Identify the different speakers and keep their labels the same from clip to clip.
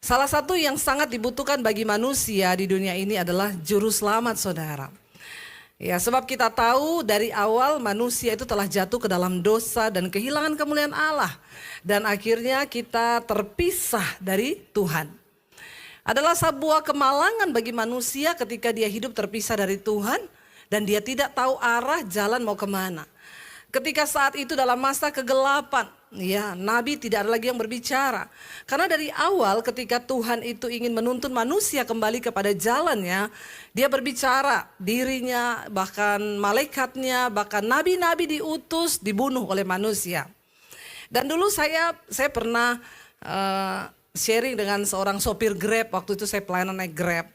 Speaker 1: Salah satu yang sangat dibutuhkan bagi manusia di dunia ini adalah juru selamat, saudara. Ya, sebab kita tahu dari awal manusia itu telah jatuh ke dalam dosa dan kehilangan kemuliaan Allah. Dan akhirnya kita terpisah dari Tuhan. Adalah sebuah kemalangan bagi manusia ketika dia hidup terpisah dari Tuhan dan dia tidak tahu arah jalan mau kemana. Ketika saat itu dalam masa kegelapan, ya, nabi tidak ada lagi yang berbicara. Karena dari awal ketika Tuhan itu ingin menuntun manusia kembali kepada jalannya, dia berbicara, dirinya, bahkan malaikatnya, bahkan nabi-nabi diutus, dibunuh oleh manusia. Dan dulu saya pernah sharing dengan seorang sopir Grab, waktu itu saya pelayanan naik Grab.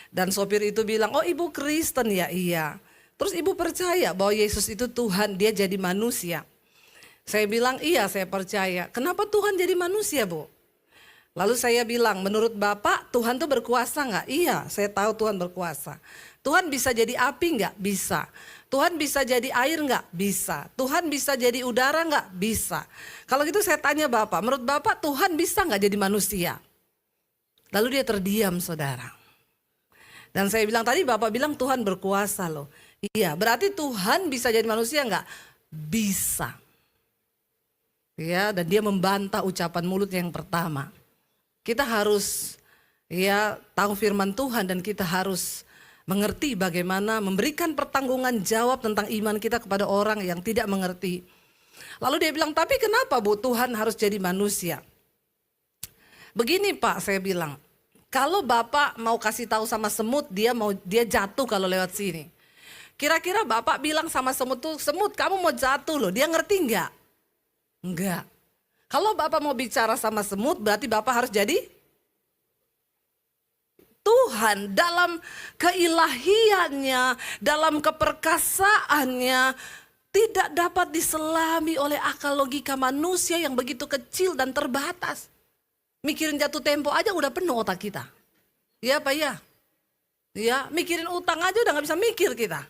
Speaker 1: Dan sopir itu bilang, oh ibu Kristen ya? Iya. Terus ibu percaya bahwa Yesus itu Tuhan, dia jadi manusia? Saya bilang iya, saya percaya. Kenapa Tuhan jadi manusia, Bu? Lalu saya bilang, menurut Bapak Tuhan tuh berkuasa nggak? Iya, saya tahu Tuhan berkuasa. Tuhan bisa jadi api nggak? Bisa. Tuhan bisa jadi air nggak? Bisa. Tuhan bisa jadi udara nggak? Bisa. Kalau gitu saya tanya Bapak, menurut Bapak Tuhan bisa nggak jadi manusia? Lalu dia terdiam, saudara. Dan saya bilang tadi Bapak bilang Tuhan berkuasa loh. Iya, berarti Tuhan bisa jadi manusia nggak? Bisa. Ya, dan dia membantah ucapan mulut yang pertama. Kita harus tahu firman Tuhan dan kita harus mengerti bagaimana memberikan pertanggungan jawab tentang iman kita kepada orang yang tidak mengerti. Lalu dia bilang, tapi kenapa Bu Tuhan harus jadi manusia? Begini Pak, saya bilang, kalau Bapak mau kasih tahu sama semut, dia jatuh kalau lewat sini. Kira-kira Bapak bilang sama semut tuh, semut kamu mau jatuh loh, dia ngerti enggak? Enggak. Kalau Bapak mau bicara sama semut, berarti Bapak harus jadi Tuhan dalam keilahiannya, dalam keperkasaannya, tidak dapat diselami oleh akal logika manusia yang begitu kecil dan terbatas. Mikirin jatuh tempo aja udah penuh otak kita. Iya Pak ya? Ya, mikirin utang aja udah gak bisa mikir kita.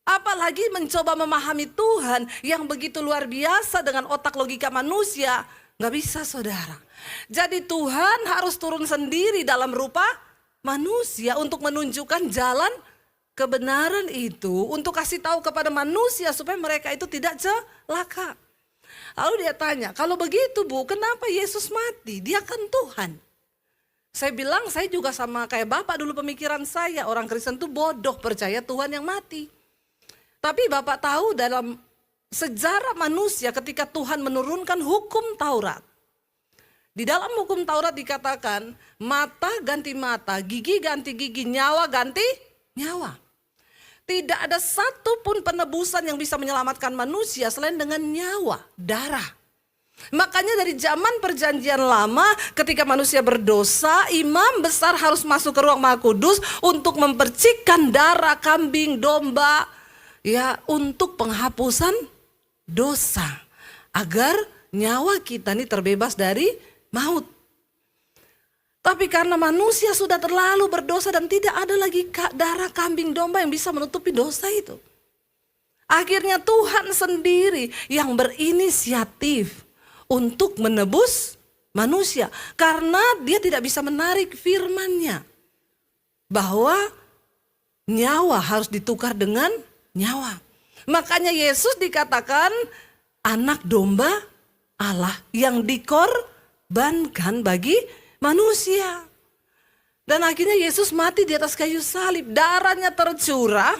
Speaker 1: Apalagi mencoba memahami Tuhan yang begitu luar biasa dengan otak logika manusia. Gak bisa saudara. Jadi Tuhan harus turun sendiri dalam rupa manusia untuk menunjukkan jalan kebenaran itu. Untuk kasih tahu kepada manusia supaya mereka itu tidak celaka. Lalu dia tanya, kalau begitu Bu, kenapa Yesus mati? Dia kan Tuhan. Saya bilang, saya juga sama kayak Bapak dulu pemikiran saya. Orang Kristen tuh bodoh percaya Tuhan yang mati. Tapi Bapak tahu dalam sejarah manusia ketika Tuhan menurunkan hukum Taurat. Di dalam hukum Taurat dikatakan mata ganti mata, gigi ganti gigi, nyawa ganti nyawa. Tidak ada satupun penebusan yang bisa menyelamatkan manusia selain dengan nyawa, darah. Makanya dari zaman perjanjian lama ketika manusia berdosa, imam besar harus masuk ke ruang Maha Kudus untuk mempercikkan darah kambing, domba, ya, untuk penghapusan dosa. Agar nyawa kita ini terbebas dari maut. Tapi karena manusia sudah terlalu berdosa dan tidak ada lagi darah kambing domba yang bisa menutupi dosa itu. Akhirnya Tuhan sendiri yang berinisiatif untuk menebus manusia. Karena dia tidak bisa menarik firman-Nya. Bahwa nyawa harus ditukar dengan nyawa. Makanya Yesus dikatakan anak domba Allah yang dikorbankan bagi manusia. Dan akhirnya Yesus mati di atas kayu salib. Darahnya tercurah.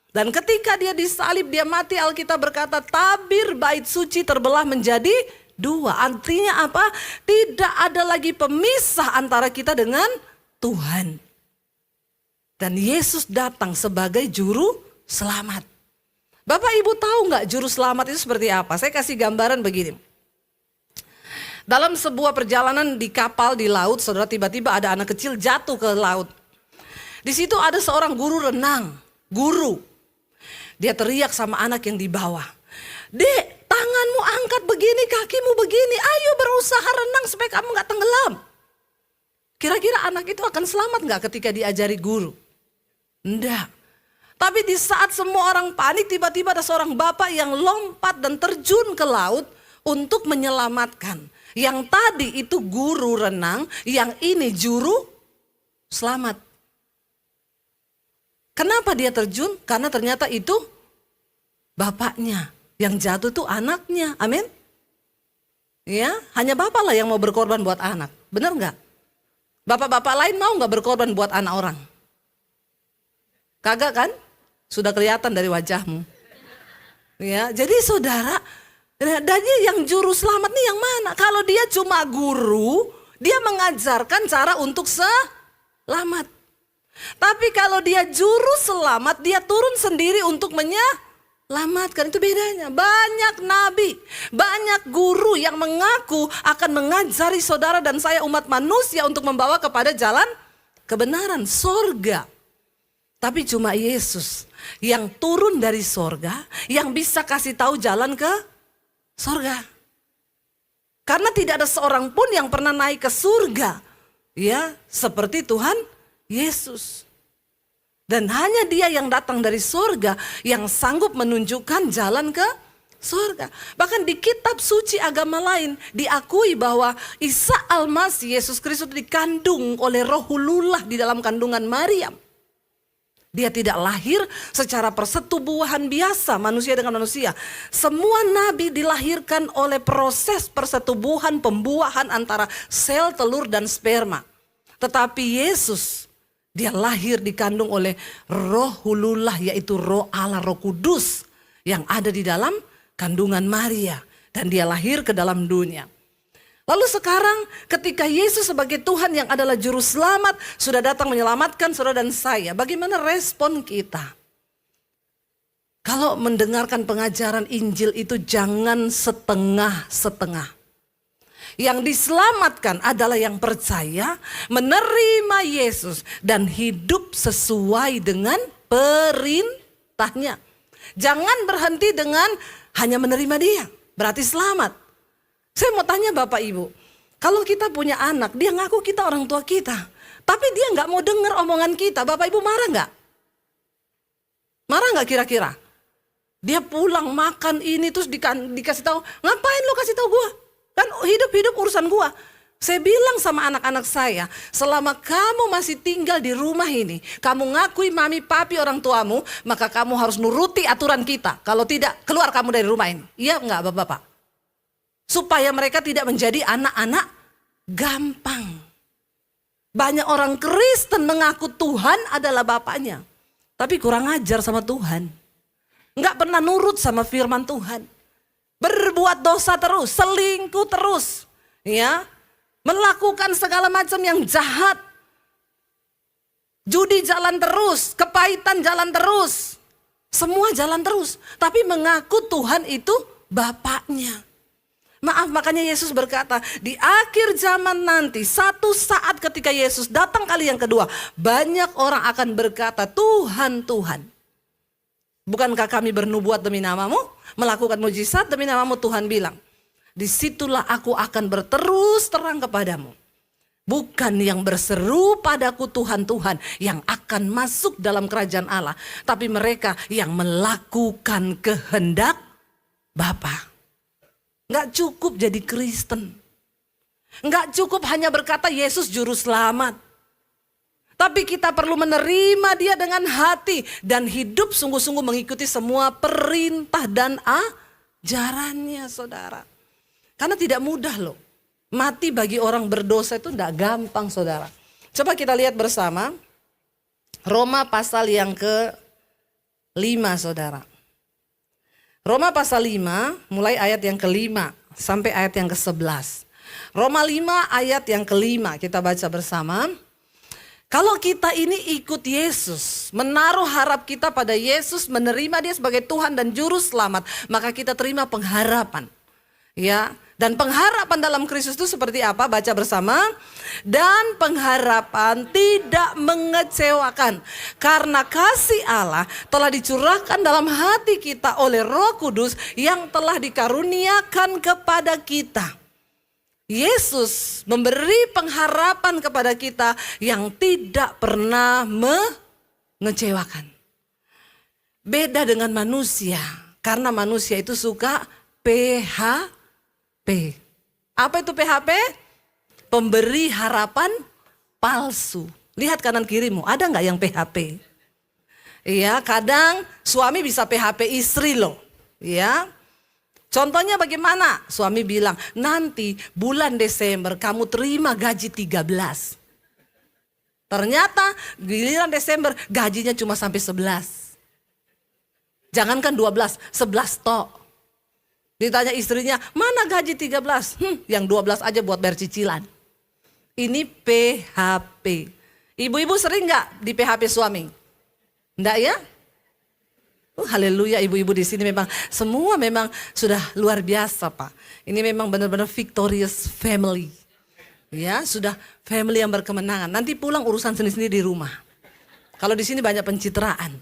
Speaker 1: Dan ketika dia disalib, dia mati, Alkitab berkata tabir bait suci terbelah menjadi dua. Artinya apa? Tidak ada lagi pemisah antara kita dengan Tuhan. Dan Yesus datang sebagai juru selamat. Bapak Ibu tahu nggak juru selamat itu seperti apa? Saya kasih gambaran begini. Dalam sebuah perjalanan di kapal di laut, saudara, tiba-tiba ada anak kecil jatuh ke laut. Di situ ada seorang guru renang, guru. Dia teriak sama anak yang di bawah. Dek, tanganmu angkat begini, kakimu begini, ayo berusaha renang supaya kamu gak tenggelam. Kira-kira anak itu akan selamat gak ketika diajari guru? Enggak. Tapi di saat semua orang panik, tiba-tiba ada seorang bapak yang lompat dan terjun ke laut untuk menyelamatkan. Yang tadi itu guru renang, yang ini juru selamat. Kenapa dia terjun? Karena ternyata itu bapaknya. Yang jatuh itu anaknya. Amin. Ya, hanya bapak lah yang mau berkorban buat anak. Benar nggak? Bapak-bapak lain mau nggak berkorban buat anak orang? Kagak kan? Sudah kelihatan dari wajahmu. Ya, jadi saudara, dan yang juru selamat nih yang mana? Kalau dia cuma guru, dia mengajarkan cara untuk selamat. Tapi kalau dia juru selamat, dia turun sendiri untuk menyelamatkan. Itu bedanya. Banyak nabi, banyak guru yang mengaku akan mengajari saudara dan saya umat manusia untuk membawa kepada jalan kebenaran, sorga. Tapi cuma Yesus yang turun dari sorga, yang bisa kasih tahu jalan ke sorga. Karena tidak ada seorang pun yang pernah naik ke surga, ya, seperti Tuhan Yesus. Dan hanya dia yang datang dari surga yang sanggup menunjukkan jalan ke surga. Bahkan di kitab suci agama lain diakui bahwa Isa Al-Masih, Yesus Kristus, dikandung oleh Rohulullah di dalam kandungan Maryam. Dia tidak lahir secara persetubuhan biasa manusia dengan manusia. Semua nabi dilahirkan oleh proses persetubuhan pembuahan antara sel telur dan sperma. Tetapi Yesus, dia lahir dikandung oleh Rohulullah, yaitu Roh Allah, Roh Kudus yang ada di dalam kandungan Maria. Dan dia lahir ke dalam dunia. Lalu sekarang ketika Yesus sebagai Tuhan yang adalah juru selamat sudah datang menyelamatkan saudara dan saya, bagaimana respon kita? Kalau mendengarkan pengajaran Injil itu jangan setengah-setengah. Yang diselamatkan adalah yang percaya, menerima Yesus dan hidup sesuai dengan perintahnya. Jangan berhenti dengan hanya menerima dia, berarti selamat. Saya mau tanya Bapak Ibu, kalau kita punya anak, dia ngaku kita orang tua kita, tapi dia nggak mau dengar omongan kita, Bapak Ibu marah nggak? Marah nggak kira-kira? Dia pulang makan ini terus dikasih tahu, ngapain lo kasih tahu gua? Kan hidup urusan gua. Saya bilang sama anak-anak saya, selama kamu masih tinggal di rumah ini, kamu ngakui mami papi orang tuamu, maka kamu harus nuruti aturan kita. Kalau tidak, keluar kamu dari rumah ini. Iya nggak Bapak-Bapak? Supaya mereka tidak menjadi anak-anak gampang. Banyak orang Kristen mengaku Tuhan adalah bapaknya, tapi kurang ajar sama Tuhan. Nggak pernah nurut sama firman Tuhan. Berbuat dosa terus, selingkuh terus, ya, melakukan segala macam yang jahat. Judi jalan terus, kepahitan jalan terus, semua jalan terus. Tapi mengaku Tuhan itu bapaknya. Maaf, makanya Yesus berkata, di akhir zaman nanti, satu saat ketika Yesus datang kali yang kedua, banyak orang akan berkata, Tuhan, Tuhan. Bukankah kami bernubuat demi namamu, melakukan mujizat demi namamu? Tuhan bilang, disitulah aku akan berterus terang kepadamu. Bukan yang berseru padaku Tuhan, Tuhan, yang akan masuk dalam kerajaan Allah. Tapi mereka yang melakukan kehendak Bapa. Nggak cukup jadi Kristen. Nggak cukup hanya berkata Yesus juru selamat. Tapi kita perlu menerima dia dengan hati. Dan hidup sungguh-sungguh mengikuti semua perintah dan ajarannya, saudara. Karena tidak mudah loh. Mati bagi orang berdosa itu nggak gampang, saudara. Coba kita lihat bersama. Roma pasal yang ke-5, saudara. Roma pasal 5 mulai ayat yang ke-5 sampai ayat yang ke-11. Roma 5 ayat yang ke-5 kita baca bersama. Kalau kita ini ikut Yesus, menaruh harap kita pada Yesus, menerima dia sebagai Tuhan dan Juru Selamat, maka kita terima pengharapan. Ya, dan pengharapan dalam Kristus itu seperti apa? Baca bersama. Dan pengharapan tidak mengecewakan, karena kasih Allah telah dicurahkan dalam hati kita oleh Roh Kudus yang telah dikaruniakan kepada kita. Yesus memberi pengharapan kepada kita yang tidak pernah mengecewakan. Beda dengan manusia, karena manusia itu suka PHP. Apa itu PHP? Pemberi harapan palsu. Lihat kanan kirimu, ada nggak yang PHP? Iya, kadang suami bisa PHP istri loh. Ya, contohnya bagaimana? Suami bilang, nanti bulan Desember kamu terima gaji 13. Ternyata giliran Desember gajinya cuma sampai 11. Jangankan 12, 11 tok. Ditanya istrinya, mana gaji 13? Yang 12 aja buat bayar cicilan. Ini PHP. Ibu-ibu sering gak di PHP suami? Enggak ya? Haleluya, ibu-ibu di sini memang semua memang sudah luar biasa, Pak. Ini memang benar-benar victorious family. Ya, sudah family yang berkemenangan. Nanti pulang urusan sendiri-sendiri di rumah. Kalau di sini banyak pencitraan.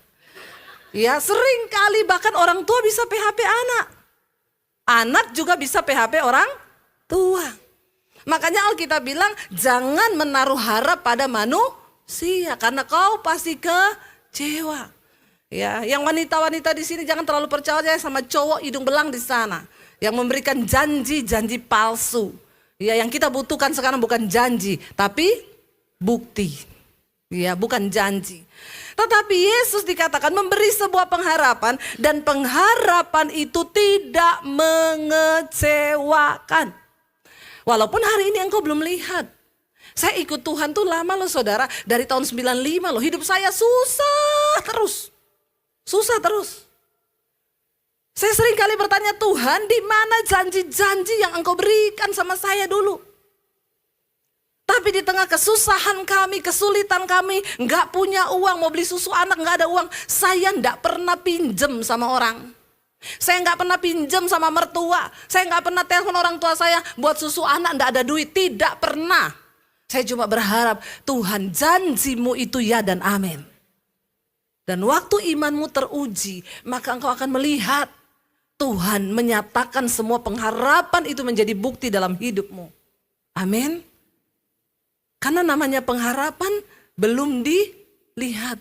Speaker 1: Ya, sering kali bahkan orang tua bisa PHP anak. Anak juga bisa PHP orang tua. Makanya Alkitab bilang jangan menaruh harap pada manusia karena kau pasti kecewa. Ya, yang wanita-wanita di sini jangan terlalu percaya sama cowok hidung belang di sana yang memberikan janji-janji palsu. Ya, yang kita butuhkan sekarang bukan janji, tapi bukti. Ya, bukan janji. Tetapi Yesus dikatakan memberi sebuah pengharapan dan pengharapan itu tidak mengecewakan. Walaupun hari ini engkau belum lihat. Saya ikut Tuhan tuh lama loh saudara, dari tahun 95 loh. Hidup saya susah terus. Susah terus. Saya sering kali bertanya, Tuhan di mana janji-janji yang engkau berikan sama saya dulu. Tapi di tengah kesusahan kami, kesulitan kami, nggak punya uang, mau beli susu anak nggak ada uang. Saya nggak pernah pinjem sama orang. Saya nggak pernah pinjem sama mertua. Saya nggak pernah telepon orang tua saya buat susu anak, nggak ada duit. Tidak pernah. Saya cuma berharap Tuhan janjimu itu ya dan amin. Dan waktu imanmu teruji, maka engkau akan melihat Tuhan menyatakan semua pengharapan itu menjadi bukti dalam hidupmu. Amin. Karena namanya pengharapan belum dilihat.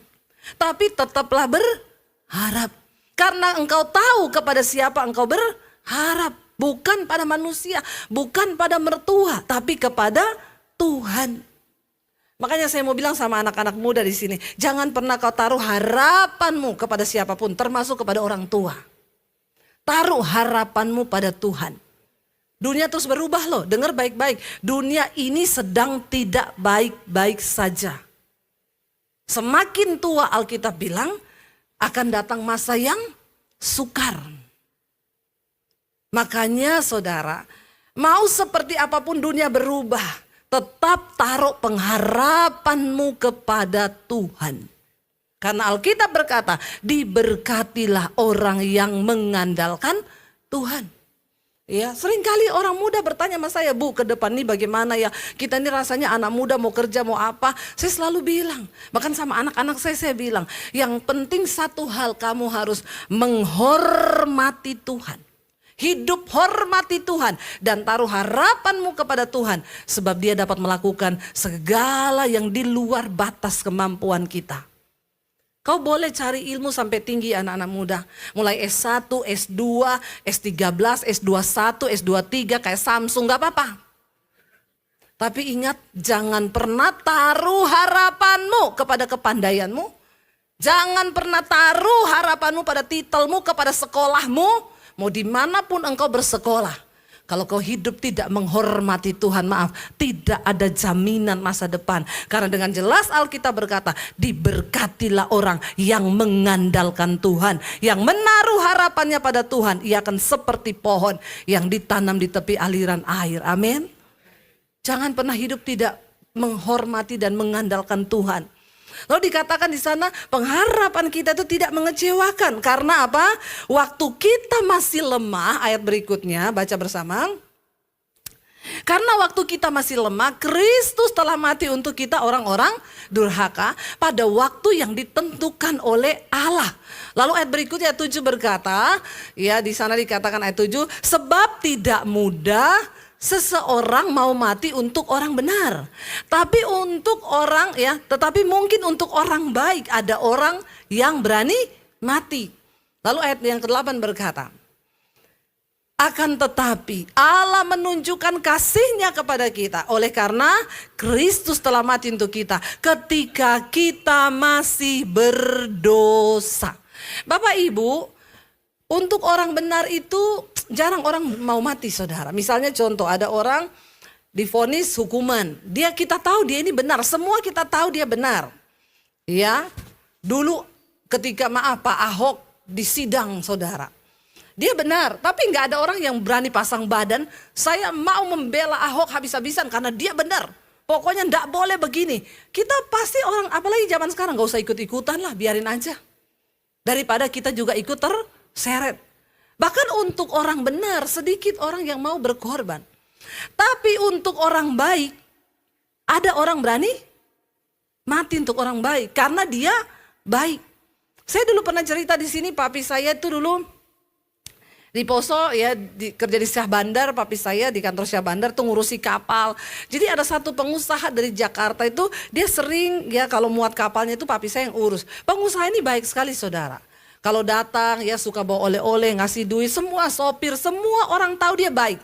Speaker 1: Tapi tetaplah berharap. Karena engkau tahu kepada siapa engkau berharap. Bukan pada manusia, bukan pada mertua, tapi kepada Tuhan. Makanya saya mau bilang sama anak-anak muda di sini, jangan pernah kau taruh harapanmu kepada siapapun, termasuk kepada orang tua. Taruh harapanmu pada Tuhan. Dunia terus berubah loh, dengar baik-baik. Dunia ini sedang tidak baik-baik saja. Semakin tua Alkitab bilang, akan datang masa yang sukar. Makanya saudara, mau seperti apapun dunia berubah, tetap taruh pengharapanmu kepada Tuhan. Karena Alkitab berkata, diberkatilah orang yang mengandalkan Tuhan. Ya, seringkali orang muda bertanya sama saya, Bu, ke depan nih bagaimana ya? Kita ini rasanya anak muda mau kerja mau apa? Saya selalu bilang, bahkan sama anak-anak saya bilang, yang penting satu hal, kamu harus menghormati Tuhan. Hidup hormati Tuhan dan taruh harapanmu kepada Tuhan. Sebab Dia dapat melakukan segala yang di luar batas kemampuan kita. Kau boleh cari ilmu sampai tinggi anak-anak muda. Mulai S1, S2, S13, S21, S23 kayak Samsung gak apa-apa. Tapi ingat, jangan pernah taruh harapanmu kepada kepandaianmu. Jangan pernah taruh harapanmu pada titelmu, kepada sekolahmu. Mau dimanapun engkau bersekolah. Kalau kau hidup tidak menghormati Tuhan, maaf, tidak ada jaminan masa depan. Karena dengan jelas Alkitab berkata, diberkatilah orang yang mengandalkan Tuhan. Yang menaruh harapannya pada Tuhan, ia akan seperti pohon yang ditanam di tepi aliran air. Amin. Jangan pernah hidup tidak menghormati dan mengandalkan Tuhan. Lalu dikatakan di sana pengharapan kita itu tidak mengecewakan. Karena apa? Waktu kita masih lemah, ayat berikutnya baca bersama. Karena waktu kita masih lemah, Kristus telah mati untuk kita orang-orang durhaka pada waktu yang ditentukan oleh Allah. Lalu ayat berikutnya 7 berkata, ya di sana dikatakan ayat 7, sebab tidak mudah seseorang mau mati untuk orang benar. Tapi untuk orang tetapi mungkin untuk orang baik ada orang yang berani mati. Lalu ayat yang ke-8 berkata, Akan tetapi Allah menunjukkan kasih-Nya kepada kita oleh karena Kristus telah mati untuk kita ketika kita masih berdosa. Bapak Ibu, untuk orang benar itu jarang orang mau mati, saudara. Misalnya contoh, ada orang divonis hukuman. Kita tahu dia ini benar, semua kita tahu dia benar. Ya, dulu ketika Pak Ahok di sidang, saudara. Dia benar, tapi nggak ada orang yang berani pasang badan, saya mau membela Ahok habis-habisan karena dia benar. Pokoknya nggak boleh begini. Kita pasti orang, apalagi zaman sekarang, nggak usah ikut-ikutan lah, biarin aja. Daripada kita juga ikut terseret. Bahkan untuk orang benar, sedikit orang yang mau berkorban. Tapi untuk orang baik, ada orang berani mati untuk orang baik karena dia baik. Saya dulu pernah cerita di sini, papi saya itu dulu di Poso ya, kerja di Syah Bandar. Papi saya di kantor Syah Bandar tuh ngurusi kapal. Jadi ada satu pengusaha dari Jakarta itu, dia sering ya kalau muat kapalnya itu papi saya yang urus. Pengusaha ini baik sekali, saudara. Kalau datang ya suka bawa oleh-oleh, ngasih duit, semua sopir, semua orang tahu dia baik.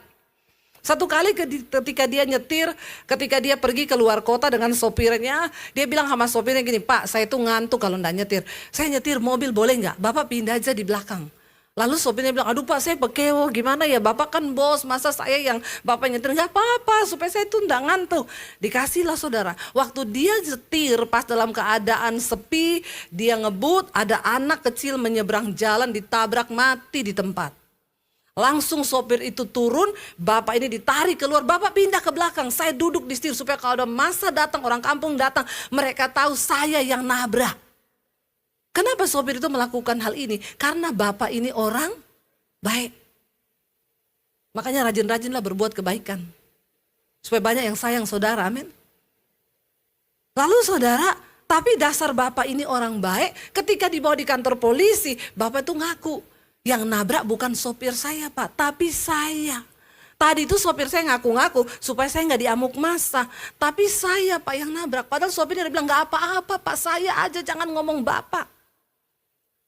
Speaker 1: Satu kali ketika dia nyetir, ketika dia pergi ke luar kota dengan sopirnya, dia bilang sama sopirnya gini, Pak, saya tuh ngantuk kalau enggak nyetir. Saya nyetir mobil boleh nggak? Bapak pindah aja di belakang. Lalu sopirnya bilang, aduh Pak, saya pekewo, gimana ya, Bapak kan bos, masa saya yang Bapak nyetir? Nggak apa-apa, supaya saya tuh enggak ngantuk. Dikasihlah, saudara. Waktu dia nyetir pas dalam keadaan sepi, dia ngebut, ada anak kecil menyeberang jalan, ditabrak mati di tempat. Langsung sopir itu turun, Bapak ini ditarik keluar, Bapak pindah ke belakang, saya duduk di setir supaya kalau ada masa datang, orang kampung datang, mereka tahu saya yang nabrak. Kenapa sopir itu melakukan hal ini? Karena Bapak ini orang baik. Makanya rajin-rajinlah berbuat kebaikan. Supaya banyak yang sayang saudara, amin. Lalu saudara, tapi dasar Bapak ini orang baik, ketika dibawa di kantor polisi, Bapak itu ngaku, yang nabrak bukan sopir saya Pak, tapi saya. Tadi itu sopir saya ngaku-ngaku supaya saya nggak diamuk massa, tapi saya Pak yang nabrak. Padahal sopirnya bilang nggak apa-apa Pak, saya aja, jangan ngomong Bapak.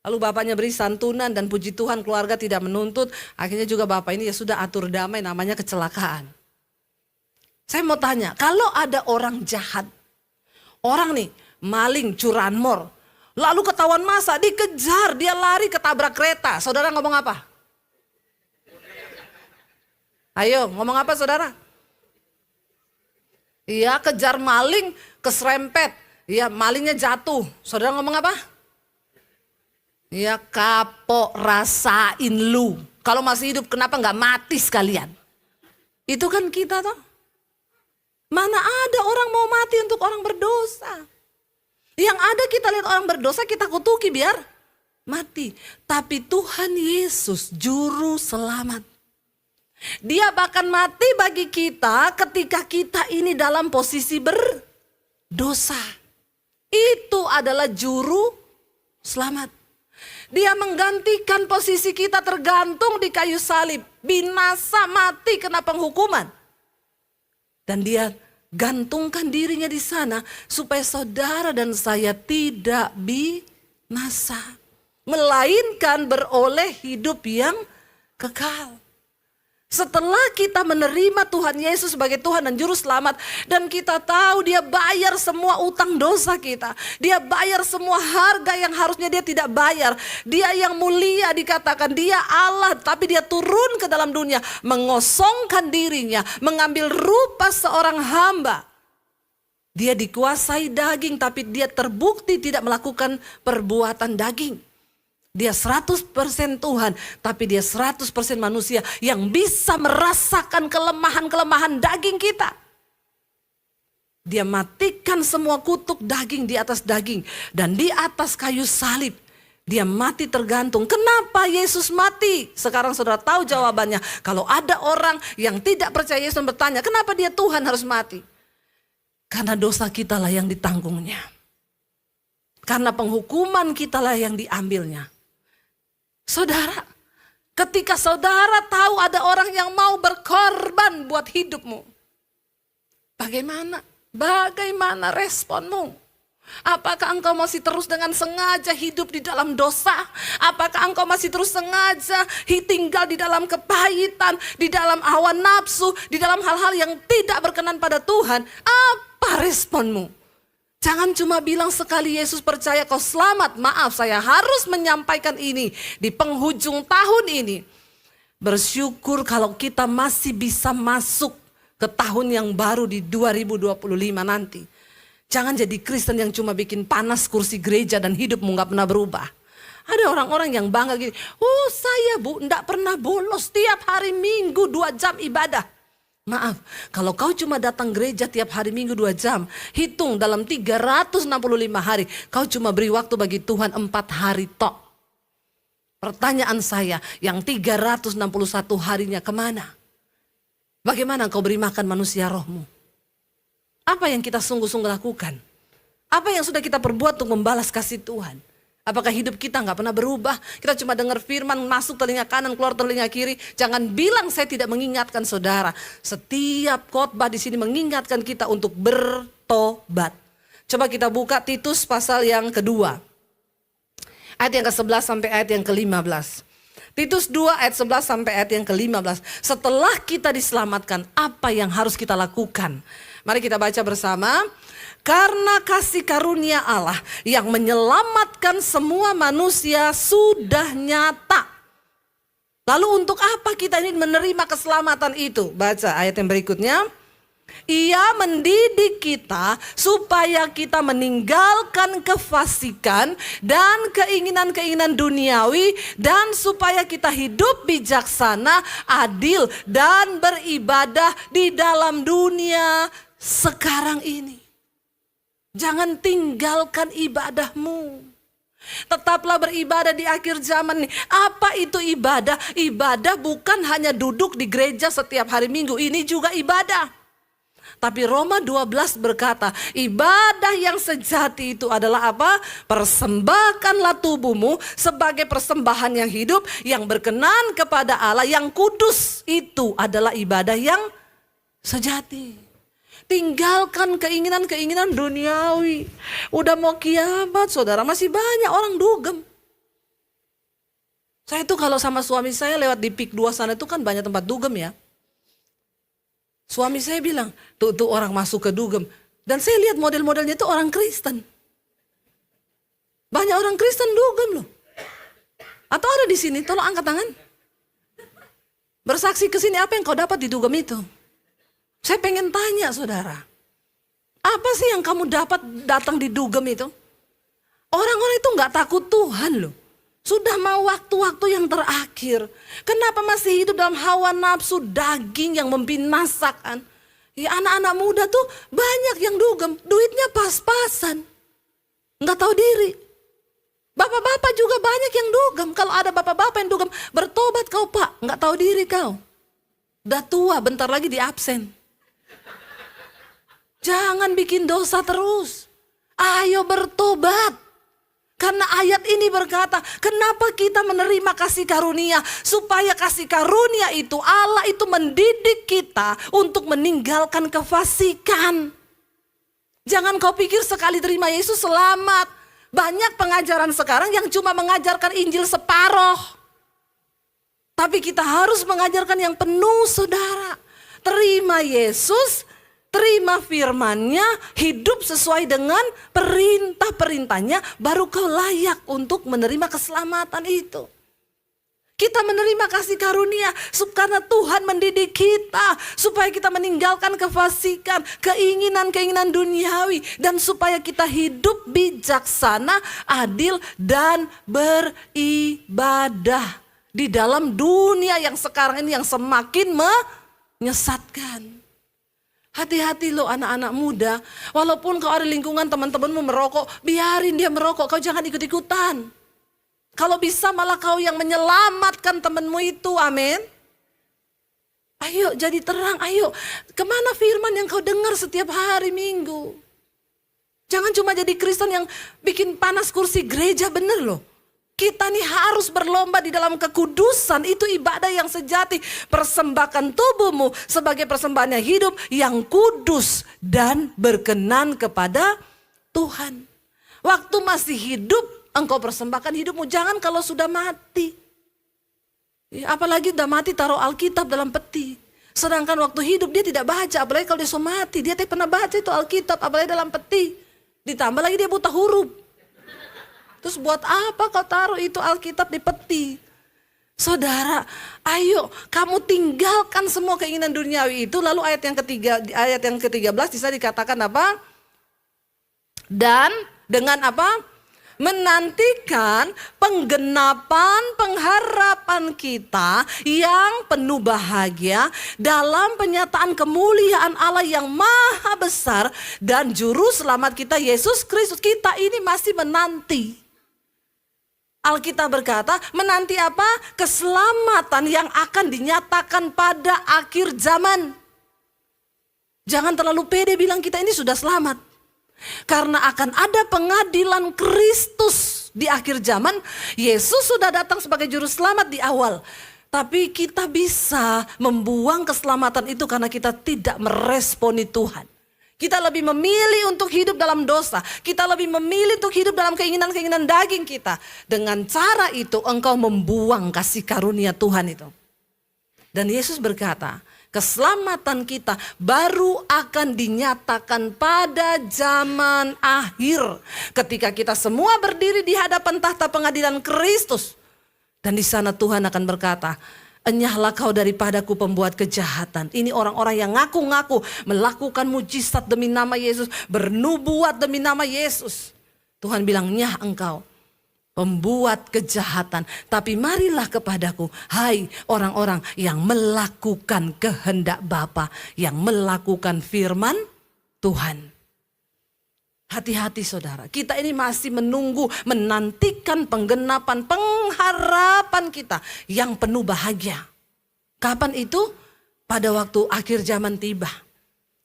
Speaker 1: Lalu bapaknya beri santunan dan puji Tuhan keluarga tidak menuntut. Akhirnya juga bapak ini ya sudah atur damai, namanya kecelakaan. Saya mau tanya, kalau ada orang jahat, orang nih maling, curanmor, lalu ketahuan massa, dikejar, dia lari ketabrak kereta. Saudara ngomong apa? Ayo ngomong apa saudara? Iya, kejar maling, keserempet. Iya, malingnya jatuh. Saudara ngomong apa? Ya kapok, rasain lu. Kalau masih hidup kenapa nggak mati sekalian? Itu kan kita toh. Mana ada orang mau mati untuk orang berdosa. Yang ada kita lihat orang berdosa kita kutuki biar mati. Tapi Tuhan Yesus juru selamat. Dia bahkan mati bagi kita ketika kita ini dalam posisi berdosa. Itu adalah juru selamat. Dia menggantikan posisi kita tergantung di kayu salib. Binasa, mati, kena penghukuman. Dan dia gantungkan dirinya di sana supaya saudara dan saya tidak binasa. Melainkan beroleh hidup yang kekal. Setelah kita menerima Tuhan Yesus sebagai Tuhan dan Juru Selamat, dan kita tahu dia bayar semua utang dosa kita, dia bayar semua harga yang harusnya dia tidak bayar. Dia yang mulia dikatakan, dia Allah, tapi dia turun ke dalam dunia, mengosongkan dirinya, mengambil rupa seorang hamba. Dia dikuasai daging, tapi dia terbukti tidak melakukan perbuatan daging. Dia 100% Tuhan, tapi dia 100% manusia yang bisa merasakan kelemahan-kelemahan daging kita. Dia matikan semua kutuk daging di atas daging. Dan di atas kayu salib, dia mati tergantung. Kenapa Yesus mati? Sekarang saudara tahu jawabannya. Kalau ada orang yang tidak percaya Yesus dan bertanya, kenapa dia Tuhan harus mati? Karena dosa kita lah yang ditanggungnya. Karena penghukuman kita lah yang diambilnya. Saudara, ketika saudara tahu ada orang yang mau berkorban buat hidupmu, bagaimana responmu? Apakah engkau masih terus dengan sengaja hidup di dalam dosa? Apakah engkau masih terus sengaja tinggal di dalam kepahitan, di dalam hawa nafsu, di dalam hal-hal yang tidak berkenan pada Tuhan? Apa responmu? Jangan cuma bilang sekali Yesus percaya kau selamat. Maaf, saya harus menyampaikan ini di penghujung tahun ini. Bersyukur kalau kita masih bisa masuk ke tahun yang baru di 2025 nanti. Jangan jadi Kristen yang cuma bikin panas kursi gereja dan hidupmu gak pernah berubah. Ada orang-orang yang bangga gini, oh saya gak pernah bolos, tiap hari Minggu 2 jam ibadah. Maaf, kalau kau cuma datang gereja tiap hari Minggu 2 jam, hitung dalam 365 hari, kau cuma beri waktu bagi Tuhan 4 hari tok. Pertanyaan saya, yang 361 harinya kemana? Bagaimana kau beri makan manusia rohmu? Apa yang kita sungguh-sungguh lakukan? Apa yang sudah kita perbuat untuk membalas kasih Tuhan? Apakah hidup kita gak pernah berubah? Kita cuma dengar firman masuk telinga kanan, keluar telinga kiri. Jangan bilang saya tidak mengingatkan saudara. Setiap khotbah di sini mengingatkan kita untuk bertobat. Coba kita buka Titus pasal yang kedua. Ayat yang ke-11 sampai ayat yang ke-15. Titus 2 ayat 11 sampai ayat yang ke-15. Setelah kita diselamatkan, apa yang harus kita lakukan? Mari kita baca bersama. Karena kasih karunia Allah yang menyelamatkan semua manusia sudah nyata. Lalu untuk apa kita ini menerima keselamatan itu? Baca ayat yang berikutnya. Ia mendidik kita supaya kita meninggalkan kefasikan dan keinginan-keinginan duniawi, dan supaya kita hidup bijaksana, adil, dan beribadah di dalam dunia sekarang ini. Jangan tinggalkan ibadahmu. Tetaplah beribadah di akhir zaman nih. Apa itu ibadah? Ibadah bukan hanya duduk di gereja setiap hari Minggu. Ini juga ibadah. Tapi Roma 12 berkata, ibadah yang sejati itu adalah apa? Persembahkanlah tubuhmu sebagai persembahan yang hidup, yang berkenan kepada Allah, yang kudus. Itu adalah ibadah yang sejati. Tinggalkan keinginan-keinginan duniawi. Udah mau kiamat saudara, masih banyak orang dugem. Saya itu kalau sama suami saya lewat di PIK 2 sana itu kan banyak tempat dugem ya. Suami saya bilang, tuh orang masuk ke dugem. Dan saya lihat model-modelnya itu orang Kristen. Banyak orang Kristen dugem loh. Atau ada di sini, tolong angkat tangan. Bersaksi ke sini, apa yang kau dapat di dugem itu? Saya pengen tanya saudara. Apa sih yang kamu dapat datang di dugem itu? Orang-orang itu gak takut Tuhan loh. Sudah mau waktu-waktu yang terakhir. Kenapa masih hidup dalam hawa nafsu daging yang membinasakan? Ya anak-anak muda tuh banyak yang dugem. Duitnya pas-pasan. Nggak tahu diri. Bapak-bapak juga banyak yang dugem. Kalau ada bapak-bapak yang dugem, bertobat kau pak. Nggak tahu diri kau. Udah tua, bentar lagi di absen. Jangan bikin dosa terus. Ayo bertobat. Karena ayat ini berkata, kenapa kita menerima kasih karunia? Supaya kasih karunia itu, Allah itu mendidik kita untuk meninggalkan kefasikan. Jangan kau pikir sekali terima Yesus selamat. Banyak pengajaran sekarang yang cuma mengajarkan Injil separoh. Tapi kita harus mengajarkan yang penuh saudara. Terima Yesus, terima firman-Nya, hidup sesuai dengan perintah-perintahnya, baru kau layak untuk menerima keselamatan itu. Kita menerima kasih karunia karena Tuhan mendidik kita supaya kita meninggalkan kefasikan, keinginan-keinginan duniawi, dan supaya kita hidup bijaksana, adil, dan beribadah di dalam dunia yang sekarang ini yang semakin menyesatkan. Hati-hati loh anak-anak muda, walaupun kau ada lingkungan teman-temanmu merokok, biarin dia merokok, kau jangan ikut-ikutan. Kalau bisa malah kau yang menyelamatkan temanmu itu, amin. Ayo jadi terang, ayo. Kemana firman yang kau dengar setiap hari Minggu? Jangan cuma jadi Kristen yang bikin panas kursi gereja, bener loh. Kita nih harus berlomba di dalam kekudusan, itu ibadah yang sejati. Persembahkan tubuhmu sebagai persembahan yang hidup, yang kudus dan berkenan kepada Tuhan. Waktu masih hidup, engkau persembahkan hidupmu. Jangan kalau sudah mati. Ya, apalagi udah mati taruh Alkitab dalam peti. Sedangkan waktu hidup dia tidak baca. Apalagi kalau dia sudah mati, dia tidak pernah baca itu Alkitab. Apalagi dalam peti. Ditambah lagi dia buta huruf. Terus buat apa kau taruh itu Alkitab di peti? Saudara, ayo kamu tinggalkan semua keinginan duniawi itu. Lalu ayat yang ke-13 bisa dikatakan apa? Dan dengan apa? Menantikan penggenapan pengharapan kita yang penuh bahagia dalam penyataan kemuliaan Allah yang maha besar dan juru selamat kita Yesus Kristus. Kita ini masih menanti. Alkitab berkata, menanti apa? Keselamatan yang akan dinyatakan pada akhir zaman. Jangan terlalu pede bilang kita ini sudah selamat. Karena akan ada pengadilan Kristus di akhir zaman. Yesus sudah datang sebagai juru selamat di awal. Tapi kita bisa membuang keselamatan itu karena kita tidak meresponi Tuhan. Kita lebih memilih untuk hidup dalam dosa. Kita lebih memilih untuk hidup dalam keinginan-keinginan daging kita. Dengan cara itu engkau membuang kasih karunia Tuhan itu. Dan Yesus berkata, keselamatan kita baru akan dinyatakan pada zaman akhir. Ketika kita semua berdiri di hadapan tahta pengadilan Kristus. Dan di sana Tuhan akan berkata, enyahlah kau daripadaku pembuat kejahatan. Ini orang-orang yang ngaku-ngaku melakukan mujizat demi nama Yesus. Bernubuat demi nama Yesus. Tuhan bilang, nyah engkau pembuat kejahatan. Tapi marilah kepadaku, hai orang-orang yang melakukan kehendak Bapa, yang melakukan firman Tuhan. Hati-hati saudara, kita ini masih menunggu, menantikan penggenapan pengharapan kita yang penuh bahagia. Kapan itu? Pada waktu akhir zaman tiba.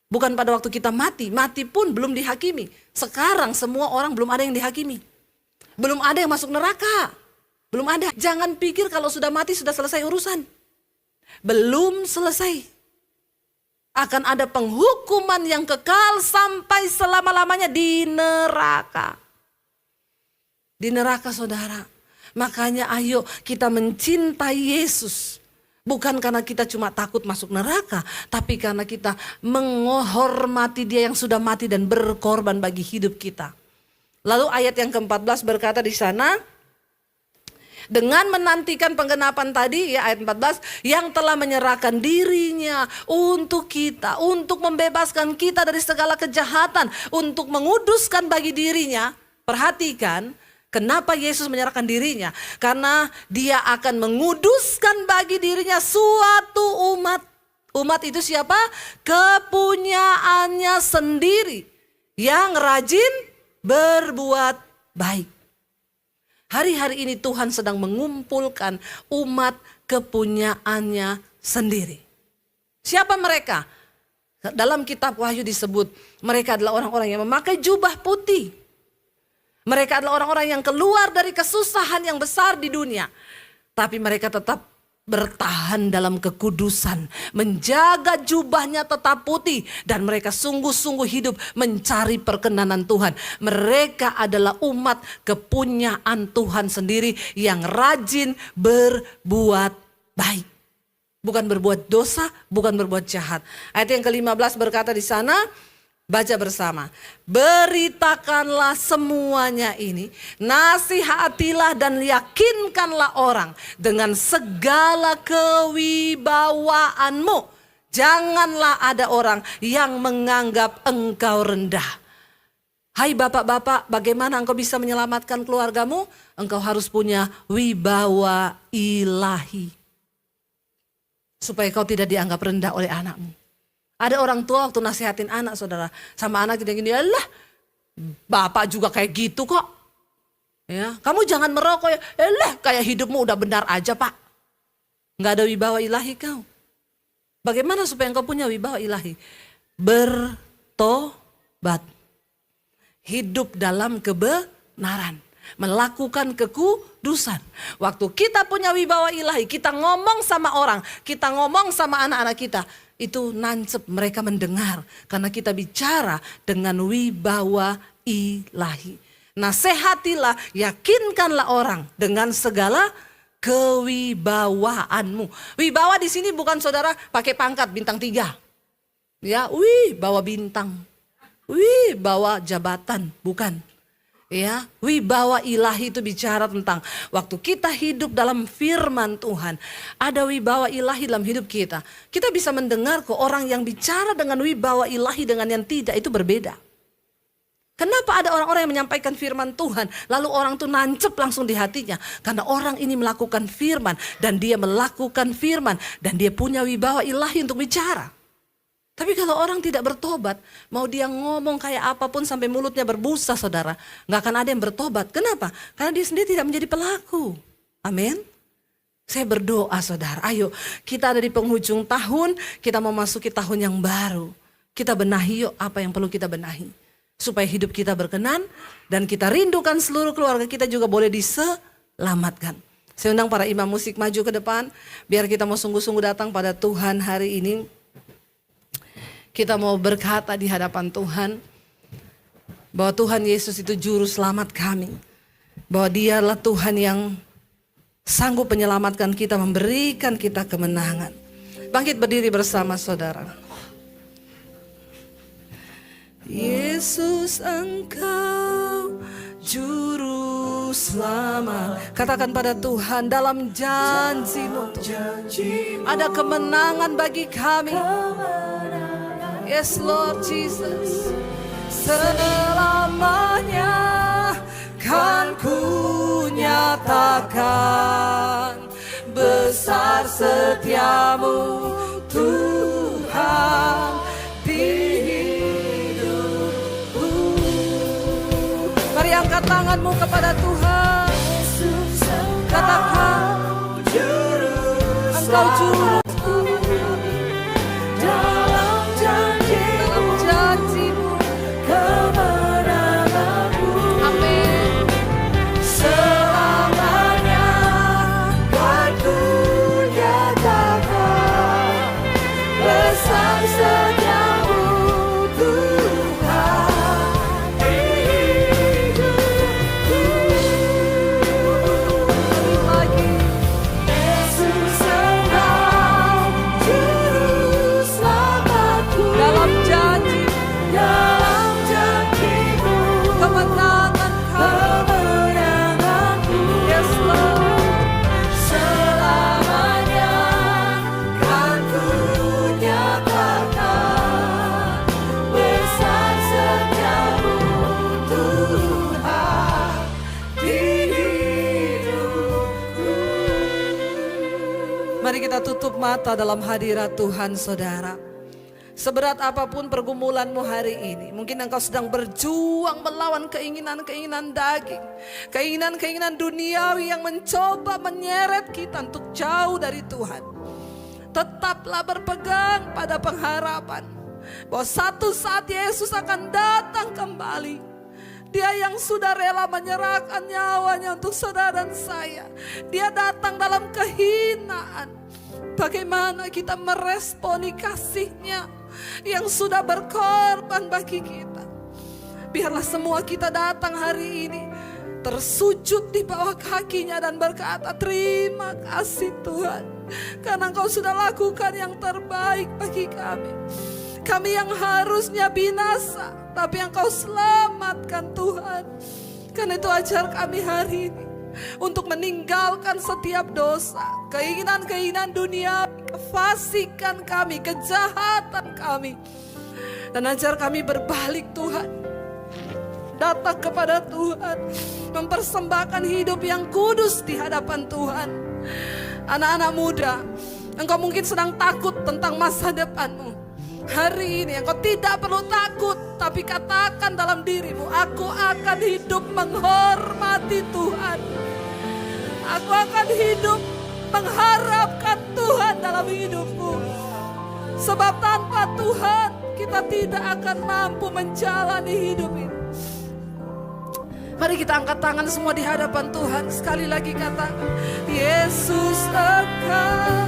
Speaker 1: Bukan pada waktu kita mati, mati pun belum dihakimi. Sekarang semua orang belum ada yang dihakimi. Belum ada yang masuk neraka. Belum ada. Jangan pikir kalau sudah mati sudah selesai urusan. Belum selesai. Akan ada penghukuman yang kekal sampai selama-lamanya di neraka. Di neraka saudara. Makanya ayo kita mencintai Yesus. Bukan karena kita cuma takut masuk neraka. Tapi karena kita menghormati dia yang sudah mati dan berkorban bagi hidup kita. Lalu ayat yang ke-14 berkata di sana, dengan menantikan penggenapan tadi ya ayat 14, yang telah menyerahkan dirinya untuk kita, untuk membebaskan kita dari segala kejahatan, untuk menguduskan bagi dirinya. Perhatikan, kenapa Yesus menyerahkan dirinya? Karena dia akan menguduskan bagi dirinya suatu umat. Umat itu siapa? Kepunyaannya sendiri yang rajin berbuat baik. Hari-hari ini Tuhan sedang mengumpulkan umat kepunyaannya sendiri. Siapa mereka? Dalam kitab Wahyu disebut mereka adalah orang-orang yang memakai jubah putih. Mereka adalah orang-orang yang keluar dari kesusahan yang besar di dunia. Tapi mereka tetap bertahan dalam kekudusan, menjaga jubahnya tetap putih, dan mereka sungguh-sungguh hidup mencari perkenanan Tuhan. Mereka adalah umat kepunyaan Tuhan sendiri yang rajin berbuat baik. Bukan berbuat dosa, bukan berbuat jahat. Ayat yang ke-15 berkata di sana, baca bersama. Beritakanlah semuanya ini, nasihatilah dan yakinkanlah orang dengan segala kewibawaanmu. Janganlah ada orang yang menganggap engkau rendah. Hai bapak-bapak, bagaimana engkau bisa menyelamatkan keluargamu? Engkau harus punya wibawa ilahi. Supaya kau tidak dianggap rendah oleh anakmu. Ada orang tua waktu nasihatin anak saudara, sama anak gini-gini, alah bapak juga kayak gitu kok. Ya, kamu jangan merokok ya, alah kayak hidupmu udah benar aja pak. Gak ada wibawa ilahi kau. Bagaimana supaya engkau punya wibawa ilahi? Bertobat. Hidup dalam kebenaran. Melakukan kekudusan. Waktu kita punya wibawa ilahi, kita ngomong sama orang, kita ngomong sama anak-anak kita. Itu nancep, mereka mendengar karena kita bicara dengan wibawa ilahi. Nasihatilah, yakinkanlah orang dengan segala kewibawaanmu. Wibawa di sini bukan saudara pakai pangkat bintang 3. Ya, bawa bintang. Bawa jabatan, bukan. Ya, wibawa ilahi itu bicara tentang waktu kita hidup dalam firman Tuhan. Ada wibawa ilahi dalam hidup kita. Kita bisa mendengar kok orang yang bicara dengan wibawa ilahi dengan yang tidak itu berbeda. Kenapa ada orang-orang yang menyampaikan firman Tuhan, lalu orang itu nancep langsung di hatinya? Karena orang ini melakukan firman, dan dia melakukan firman, dan dia punya wibawa ilahi untuk bicara. Tapi kalau orang tidak bertobat, mau dia ngomong kayak apapun sampai mulutnya berbusa saudara, gak akan ada yang bertobat. Kenapa? Karena dia sendiri tidak menjadi pelaku. Amin. Saya berdoa saudara, ayo kita ada di penghujung tahun, kita mau masuki tahun yang baru. Kita benahi yuk apa yang perlu kita benahi. Supaya hidup kita berkenan dan kita rindukan seluruh keluarga kita juga boleh diselamatkan. Saya undang para imam musik maju ke depan. Biar kita mau sungguh-sungguh datang pada Tuhan hari ini. Kita mau berkata di hadapan Tuhan. Bahwa Tuhan Yesus itu juru selamat kami. Bahwa dialah Tuhan yang sanggup menyelamatkan kita, memberikan kita kemenangan. Bangkit berdiri bersama saudara. Yesus engkau juru selamat. Katakan pada Tuhan dalam janji-Mu ada kemenangan bagi kami. Yes Lord Jesus. Selamanya kan ku nyatakan besar setiamu Tuhan di Mari angkat tanganmu kepada Tuhan. Katakan, Engkau juru dalam janji-Mu kemenanganmu. Amin. Selamanya kan ku nyatakan besar setiamu Tuhan. Mari kita tutup mata dalam hadirat Tuhan saudara. Seberat apapun pergumulanmu hari ini, mungkin engkau sedang berjuang melawan keinginan-keinginan daging, keinginan-keinginan duniawi yang mencoba menyeret kita untuk jauh dari Tuhan. Tetaplah berpegang pada pengharapan bahwa satu saat Yesus akan datang kembali. Dia yang sudah rela menyerahkan nyawanya untuk saudara dan saya. Dia datang dalam kehinaan. Bagaimana kita meresponi kasih-Nya yang sudah berkorban bagi kita. Biarlah semua kita datang hari ini tersujud di bawah kaki-Nya dan berkata, terima kasih Tuhan. Karena Engkau sudah lakukan yang terbaik bagi kami. Kami yang harusnya binasa, tapi Engkau selamatkan Tuhan. Karena itu ajar kami hari ini untuk meninggalkan setiap dosa, keinginan-keinginan dunia, kefasikan kami, kejahatan kami. Dan ajar kami berbalik Tuhan, datang kepada Tuhan, mempersembahkan hidup yang kudus di hadapan Tuhan. Anak-anak muda, engkau mungkin sedang takut tentang masa depanmu. Hari ini engkau tidak perlu takut, tapi katakan dalam dirimu, aku akan hidup menghormati Tuhan. Aku akan hidup mengharapkan Tuhan dalam hidupku. Sebab tanpa Tuhan kita tidak akan mampu menjalani hidup ini. Mari kita angkat tangan semua di hadapan Tuhan. Sekali lagi katakan, Yesus engkau